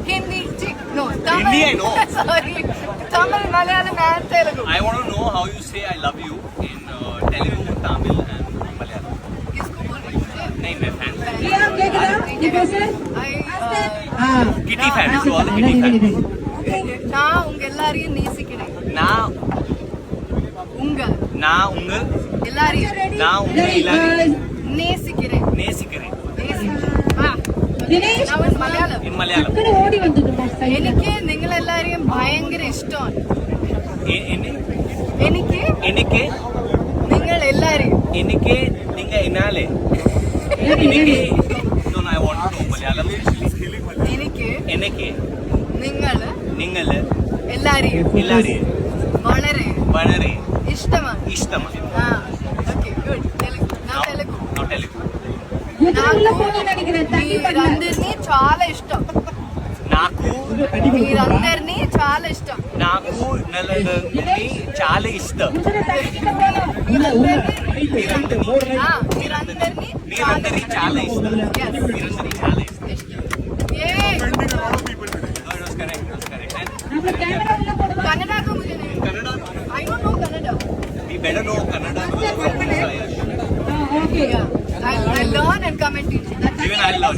Hindi, no, Tamil. Hindi, I know. Sorry, Tamil, Malayalam, and Telugu. I want to know how you say I love you in Telugu, Tamil and Malayalam. किसको बोल रही है? नहीं मैं fan. Kitty fan. So all the kitty fan. நான் உங்க எல்லாரையும் நேசிக்கிறேன். நான் உங்கள் எல்லாரையும் நேசிக்கிறேன். Now in Malayalam. In Malayalam. എനിക്ക് നിങ്ങളെല്ലാരെയും ഭയങ്കര ഇഷ്ടമാണ്. എനിക്ക് എനിക്ക് നിങ്ങൾ എല്ലാരെയും നിങ്ങൾ എന്നാലേ എനിക്ക് no I want to know Malayalam. എനിക്ക് നിങ്ങൾ എല്ലാരെയും വളരെ വളരെ ఇష్టമാണ്. Okay good. తెలుగు మీరందరినీ చాలా ఇష్టం. నాకు మీరందరినీ చాలా ఇష్టం. నలుగురిని చాలా ఇష్టం. మీరందరినీ చాలా ఇష్టం. कन्नड़ा को मुझे नहीं. I don't know Kannada. We better know Kannada. Okay. I'll learn and come and teach. Even I'll learn.